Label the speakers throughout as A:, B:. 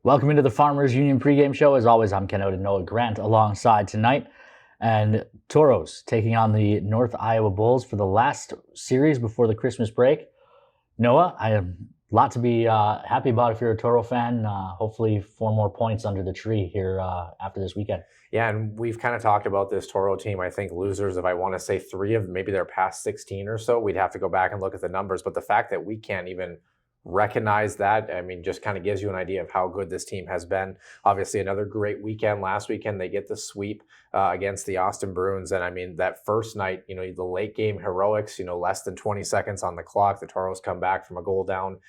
A: Welcome into the Farmers Union pregame show. As always, I'm Oda and Noah Grant alongside tonight. And Tauros taking on the North Iowa Bulls for the last series before the Christmas break. Noah, I have a lot to be happy about if you're a Toro fan. Hopefully 4 more points under the tree here after this weekend.
B: Yeah, and we've kind of talked about this Toro team. I think losers, if I want to say 3 of maybe their past 16 or so, we'd have to go back and look at the numbers. But the fact that we can't even recognize that, I mean, just kind of gives you an idea of how good this team has been. Obviously, another great weekend. Last weekend, they get the sweep against the Austin Bruins. And I mean, that first night, the late game heroics, less than 20 seconds on the clock. The Toros come back from a goal down.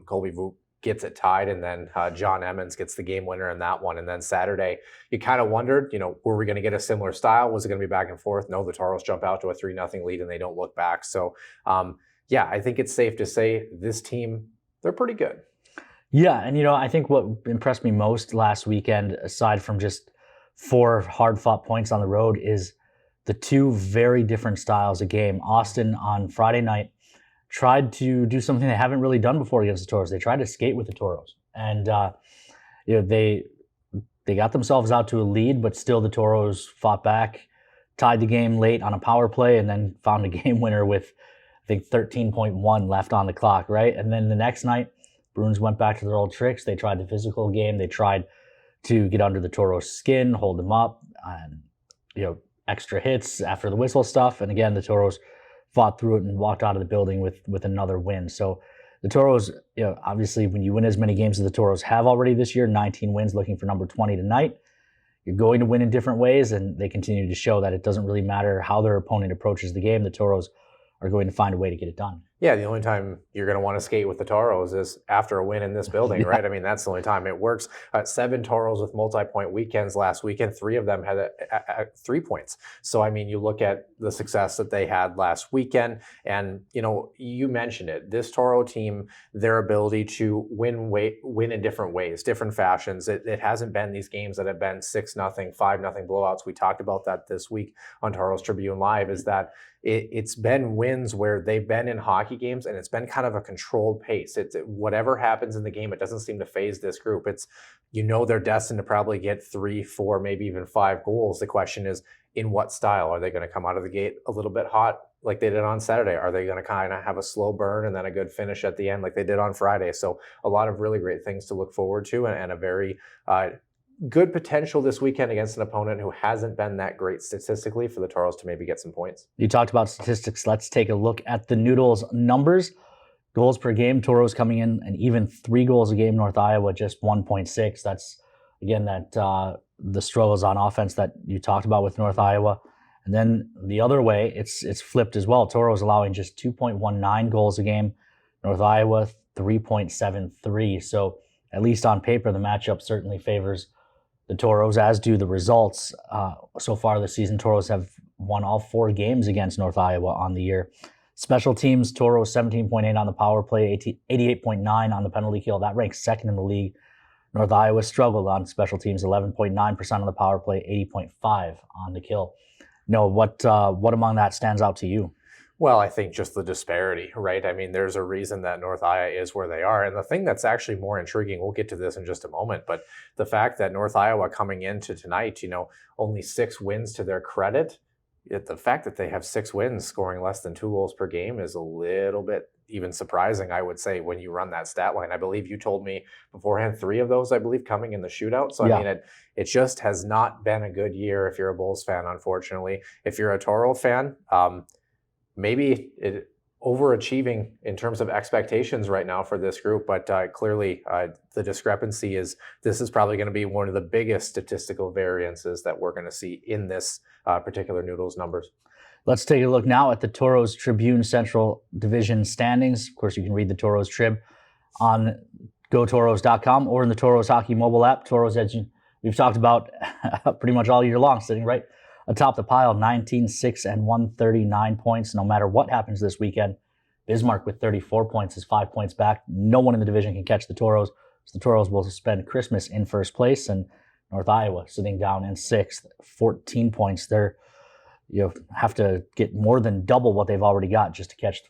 B: Colby Voop gets it tied, and then John Emmons gets the game winner in that one. And then Saturday, you kind of wondered, were we going to get a similar style? Was it going to be back and forth? No, the Toros jump out to a 3-0 lead, and they don't look back. So, yeah, I think it's safe to say this team, they're pretty good.
A: Yeah, and I think what impressed me most last weekend, aside from just 4 hard-fought points on the road, is the 2 very different styles of game. Austin on Friday night tried to do something they haven't really done before against the Toros. They tried to skate with the Toros, and they got themselves out to a lead, but still the Toros fought back, tied the game late on a power play, and then found a game winner with, I think, 13.1 left on the clock, right? And then the next night, Bruins went back to their old tricks. They tried the physical game. They tried to get under the Toros' skin, hold them up, and extra hits after the whistle stuff. And again, the Toros fought through it and walked out of the building with another win. So the Toros, obviously, when you win as many games as the Toros have already this year, 19 wins, looking for number 20 tonight, you're going to win in different ways, and they continue to show that it doesn't really matter how their opponent approaches the game. The Toros are going to find a way to get it done.
B: Yeah, the only time you're going to want to skate with the Toros is after a win in this building, right? I mean, that's the only time it works. 7 Toros with multi-point weekends last weekend. 3 of them had 3 points. So, I mean, you look at the success that they had last weekend, and, you mentioned it. This Toro team, their ability to win in different ways, different fashions. It hasn't been these games that have been 6-0, 5-0 blowouts. We talked about that this week on Toros Tribune Live, is that it's been wins where they've been in hockey games, and it's been kind of a controlled pace. It's whatever happens in the game, it doesn't seem to phase this group. It's, they're destined to probably get 3, 4, maybe even 5 goals. The question is, in what style? Are they going to come out of the gate a little bit hot like they did on Saturday? Are they going to kind of have a slow burn and then a good finish at the end like they did on Friday? So a lot of really great things to look forward to, and a very good potential this weekend against an opponent who hasn't been that great statistically for the Toros to maybe get some points.
A: You talked about statistics. Let's take a look at the Noodles numbers. Goals per game, Toros coming in and even 3 goals a game. North Iowa just 1.6. That's, again, that the struggles on offense that you talked about with North Iowa. And then the other way, it's flipped as well. Toros allowing just 2.19 goals a game. North Iowa 3.73. So at least on paper, the matchup certainly favors the Toros, as do the results. So far this season, Toros have won all 4 games against North Iowa on the year. Special teams, Toros 17.8 on the power play, 88.9 on the penalty kill. That ranks second in the league. North Iowa struggled on special teams, 11.9% on the power play, 80.5 on the kill. No, what among that stands out to you?
B: Well, I think just the disparity, right? I mean, there's a reason that North Iowa is where they are. And the thing that's actually more intriguing, we'll get to this in just a moment, but the fact that North Iowa coming into tonight, only 6 wins to their credit, the fact that they have 6 wins scoring less than 2 goals per game is a little bit even surprising, I would say, when you run that stat line. I believe you told me beforehand 3 of those, I believe, coming in the shootout. So, yeah. I mean, it just has not been a good year if you're a Bulls fan, unfortunately. If you're a Toro fan, maybe overachieving in terms of expectations right now for this group, but clearly the discrepancy is this is probably going to be one of the biggest statistical variances that we're going to see in this particular Noodles numbers.
A: Let's take a look now at the Toros Tribune Central Division standings. Of course, you can read the Toros Trib on gotoros.com or in the Tauros Hockey mobile app. Toros, as we've talked about pretty much all year long, sitting right atop the pile, 19-6 and 139 points. No matter what happens this weekend, Bismarck with 34 points is 5 points back. No one in the division can catch the Toros. So the Toros will spend Christmas in first place, and North Iowa sitting down in 6th, 14 points. You have to get more than double what they've already got just to catch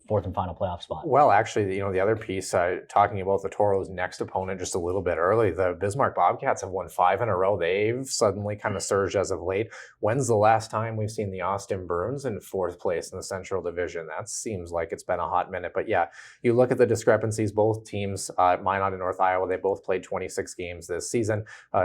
A: fourth and final playoff spot.
B: Well, actually, the other piece, talking about the Toros' next opponent just a little bit early, the Bismarck Bobcats have won 5 in a row. They've suddenly kind of surged as of late. When's the last time we've seen the Austin Bruins in 4th place in the Central Division? That seems like it's been a hot minute. But yeah, you look at the discrepancies. Both teams, Minot and North Iowa, they both played 26 games this season.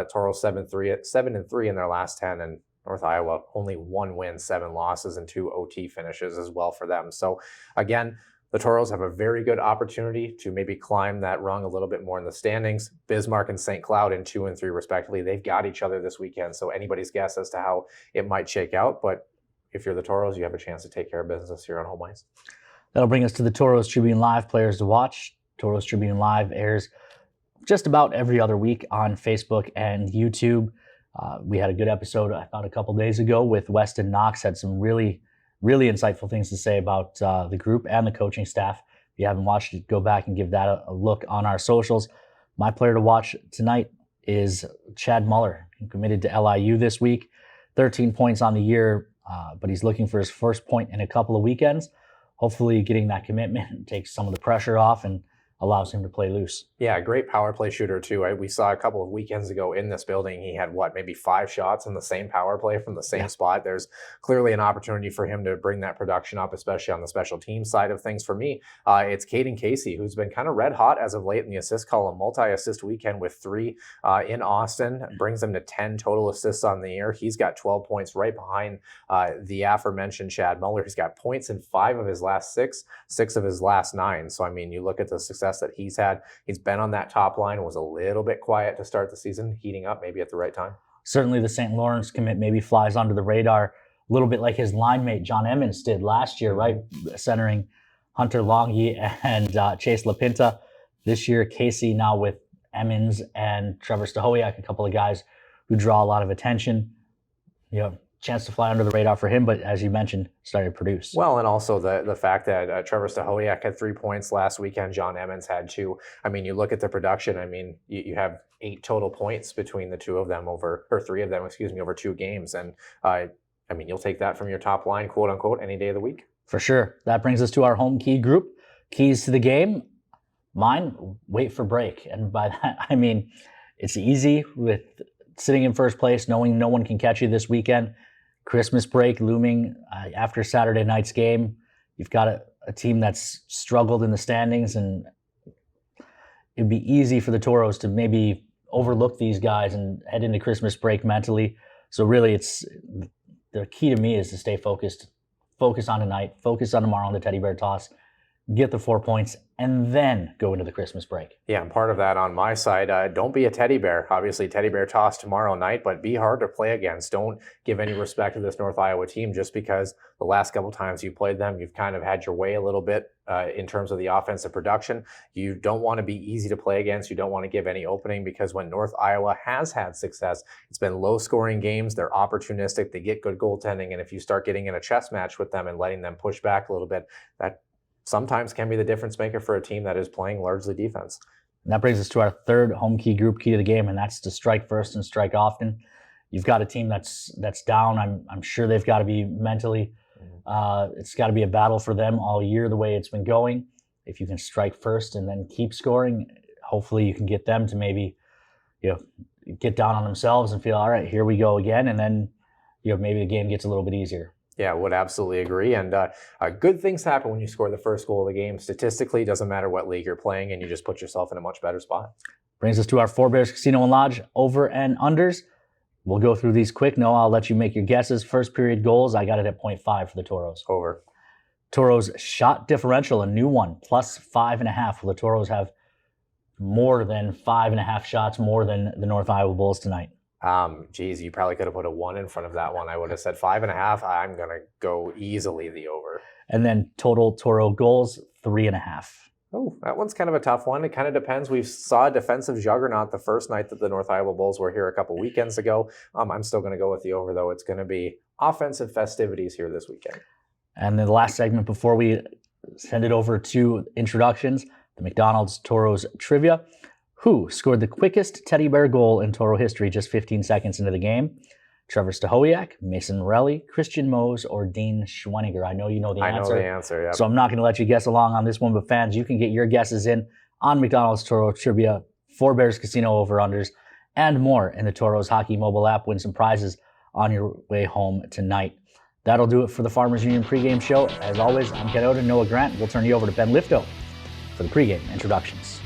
B: Toros 7-3 in their last 10, and North Iowa only 1 win, 7 losses, and 2 OT finishes as well for them. So again, the Toros have a very good opportunity to maybe climb that rung a little bit more in the standings. Bismarck and St. Cloud in 2 and 3 respectively. They've got each other this weekend, so anybody's guess as to how it might shake out. But if you're the Toros, you have a chance to take care of business here on home ice.
A: That'll bring us to the Tauros Tribune Live players to watch. Tauros Tribune Live airs just about every other week on Facebook and YouTube. We had a good episode, I thought, a couple days ago with Weston Knox. Had some really insightful things to say about the group and the coaching staff. If you haven't watched it, go back and give that a look on our socials. My player to watch tonight is Chad Muller. He committed to LIU this week, 13 points on the year, but he's looking for his first point in a couple of weekends. Hopefully getting that commitment takes some of the pressure off and allows him to play loose.
B: Yeah, great power play shooter too. We saw a couple of weekends ago in this building, he had maybe 5 shots in the same power play from the same spot. There's clearly an opportunity for him to bring that production up, especially on the special team side of things. For me, it's Caden Casey, who's been kind of red hot as of late in the assist column. Multi-assist weekend with 3 in Austin, brings him to 10 total assists on the year. He's got 12 points right behind the aforementioned Chad Muller. He's got points in 5 of his last 6 of his last 9. So, I mean, you look at the success that he's had. He's been on that top line, was a little bit quiet to start the season, heating up maybe at the right time.
A: Certainly the St. Lawrence commit maybe flies under the radar a little bit like his line mate John Emmons did last year, right? Centering Hunter Longy and Chase LaPinta. This year, Casey now with Emmons and Trevor Stahowiak, a couple of guys who draw a lot of attention. Chance to fly under the radar for him, but as you mentioned, started to produce.
B: Well, and also the fact that Trevor Stahowiak had 3 points last weekend, John Emmons had 2. I mean, you look at the production, I mean, you have 8 total points between the 3 of them over 2 games. And I mean, you'll take that from your top line, quote unquote, any day of the week.
A: For sure. That brings us to our home key group. Keys to the game. Mine, wait for break. And by that, I mean, it's easy with sitting in first place, knowing no one can catch you this weekend. Christmas break looming after Saturday night's game. You've got a team that's struggled in the standings, and it'd be easy for the Toros to maybe overlook these guys and head into Christmas break mentally. So really, the key to me is to stay focused. Focus on tonight. Focus on tomorrow on the Teddy Bear Toss. Get the 4 points, and then go into the Christmas break.
B: Yeah, and part of that on my side, don't be a teddy bear. Obviously, Teddy Bear Toss tomorrow night, but be hard to play against. Don't give any respect to this North Iowa team just because the last couple times you played them, you've kind of had your way a little bit in terms of the offensive production. You don't want to be easy to play against. You don't want to give any opening because when North Iowa has had success, it's been low-scoring games. They're opportunistic. They get good goaltending, and if you start getting in a chess match with them and letting them push back a little bit, that sometimes can be the difference maker for a team that is playing largely defense.
A: And that brings us to our third home key group key to the game, and that's to strike first and strike often. You've got a team that's down. I'm sure they've got to be mentally. It's got to be a battle for them all year the way it's been going. If you can strike first and then keep scoring, hopefully you can get them to maybe get down on themselves and feel, all right, here we go again, and then maybe the game gets a little bit easier.
B: Yeah, would absolutely agree. And good things happen when you score the first goal of the game. Statistically, doesn't matter what league you're playing, and you just put yourself in a much better spot.
A: Brings us to our Four Bears Casino and Lodge over and unders. We'll go through these quick. Noah, I'll let you make your guesses. First period goals, I got it at 0.5 for the Toros.
B: Over.
A: Toros shot differential, a new one, plus 5.5. Will the Toros have more than 5.5 shots more than the North Iowa Bulls tonight?
B: Geez, you probably could have put a 1 in front of that one. I would have said 5.5. I'm going to go easily the over.
A: And then total Toro goals, 3.5.
B: Oh, that one's kind of a tough one. It kind of depends. We saw a defensive juggernaut the first night that the North Iowa Bulls were here a couple weekends ago. I'm still going to go with the over, though. It's going to be offensive festivities here this weekend.
A: And then the last segment before we send it over to introductions, the McDonald's Toros Trivia. Who scored the quickest teddy bear goal in Toro history just 15 seconds into the game? Trevor Stahowiak, Mason Morelli, Christian Mose, or Dean Schweniger? I know you know the answer.
B: I know the answer, yeah.
A: So I'm not going to let you guess along on this one, but fans, you can get your guesses in on McDonald's Toro Trivia, 4 Bears Casino over-unders, and more in the Tauros Hockey mobile app. Win some prizes on your way home tonight. That'll do it for the Farmers Union pregame show. As always, I'm Oda and Noah Grant. We'll turn you over to Ben Lifto for the pregame introductions.